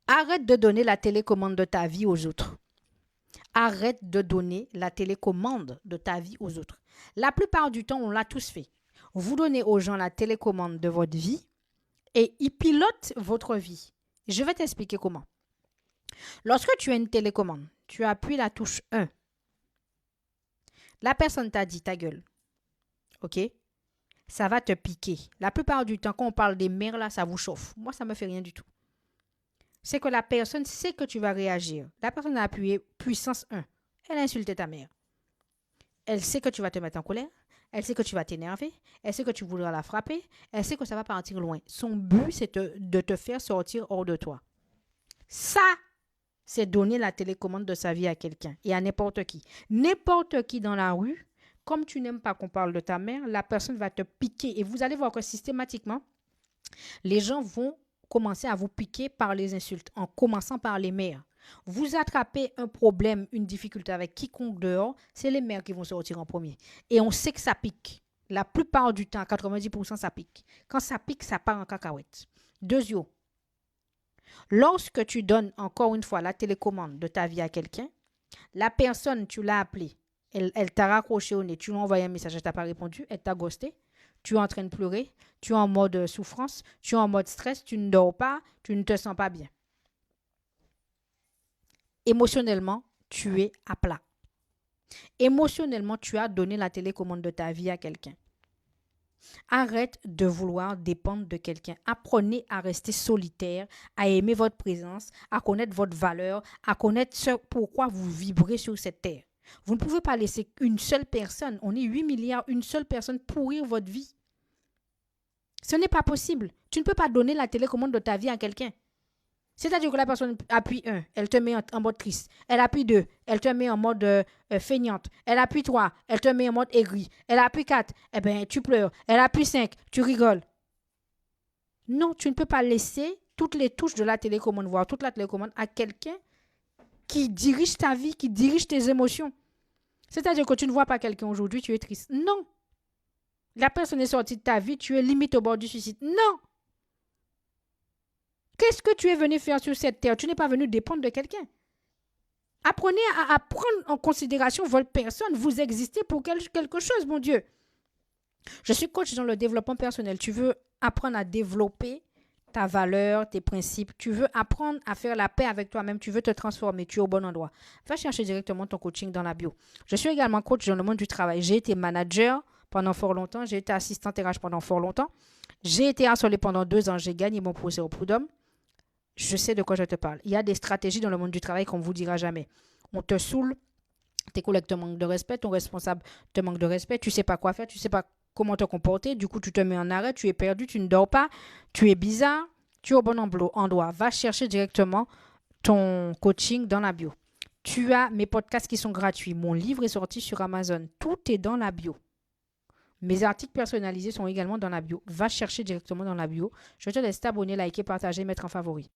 Arrête de donner la télécommande de ta vie aux autres. Arrête de donner la télécommande de ta vie aux autres. La plupart du temps, on l'a tous fait. Vous donnez aux gens la télécommande de votre vie et ils pilotent votre vie. Je vais t'expliquer comment. Lorsque tu as une télécommande, tu appuies la touche 1. La personne t'a dit ta gueule. OK? Ça va te piquer. La plupart du temps, quand on parle des mères, là, ça vous chauffe. Moi, ça ne me fait rien du tout. C'est que la personne sait que tu vas réagir. La personne a appuyé puissance 1. Elle a insulté ta mère. Elle sait que tu vas te mettre en colère. Elle sait que tu vas t'énerver. Elle sait que tu voudras la frapper. Elle sait que ça va partir loin. Son but, c'est de te faire sortir hors de toi. Ça, c'est donner la télécommande de sa vie à quelqu'un et à n'importe qui. N'importe qui dans la rue, comme tu n'aimes pas qu'on parle de ta mère, la personne va te piquer. Et vous allez voir que systématiquement, les gens vont commencer à vous piquer par les insultes, en commençant par les mères. Vous attrapez un problème, une difficulté avec quiconque dehors, c'est les mères qui vont sortir en premier. Et on sait que ça pique. La plupart du temps, 90%, ça pique. Quand ça pique, ça part en cacahuète. Deuxièmement, lorsque tu donnes encore une fois la télécommande de ta vie à quelqu'un, la personne, tu l'as appelée, elle t'a raccroché au nez, tu lui as envoyé un message, elle t'a pas répondu, elle t'a ghosté, tu es en train de pleurer, tu es en mode souffrance, tu es en mode stress, tu ne dors pas, tu ne te sens pas bien. Émotionnellement, tu es à plat. Émotionnellement, tu as donné la télécommande de ta vie à quelqu'un. Arrête de vouloir dépendre de quelqu'un. Apprenez à rester solitaire, à aimer votre présence, à connaître votre valeur, à connaître ce pourquoi vous vibrez sur cette terre. Vous ne pouvez pas laisser une seule personne, on est 8 milliards, une seule personne pourrir votre vie. Ce n'est pas possible. Tu ne peux pas donner la télécommande de ta vie à quelqu'un. C'est-à-dire que la personne appuie 1, elle te met en mode triste. Elle appuie 2, elle te met en mode feignante. Elle appuie 3, elle te met en mode aigri. Elle appuie 4, eh ben, tu pleures. Elle appuie 5, tu rigoles. Non, tu ne peux pas laisser toutes les touches de la télécommande, voire toute la télécommande à quelqu'un qui dirige ta vie, qui dirige tes émotions. C'est-à-dire que tu ne vois pas quelqu'un aujourd'hui, tu es triste. Non. La personne est sortie de ta vie, tu es limite au bord du suicide. Non. Qu'est-ce que tu es venu faire sur cette terre? Tu n'es pas venu dépendre de quelqu'un. Apprenez à prendre en considération votre personne. Vous existez pour quelque chose, mon Dieu. Je suis coach dans le développement personnel. Tu veux apprendre à développer ta valeur, tes principes. Tu veux apprendre à faire la paix avec toi-même. Tu veux te transformer. Tu es au bon endroit. Va chercher directement ton coaching dans la bio. Je suis également coach dans le monde du travail. J'ai été manager pendant fort longtemps. J'ai été assistante RH pendant fort longtemps. J'ai été harcelée pendant 2 ans. J'ai gagné mon procès au prud'homme. Je sais de quoi je te parle. Il y a des stratégies dans le monde du travail qu'on ne vous dira jamais. On te saoule, tes collègues te manquent de respect, ton responsable te manque de respect, tu ne sais pas quoi faire, tu ne sais pas comment te comporter, du coup tu te mets en arrêt, tu es perdu, tu ne dors pas, tu es bizarre, tu es au bon endroit. Va chercher directement ton coaching dans la bio. Tu as mes podcasts qui sont gratuits. Mon livre est sorti sur Amazon. Tout est dans la bio. Mes articles personnalisés sont également dans la bio. Va chercher directement dans la bio. Je te laisse t'abonner, liker, partager, mettre en favori.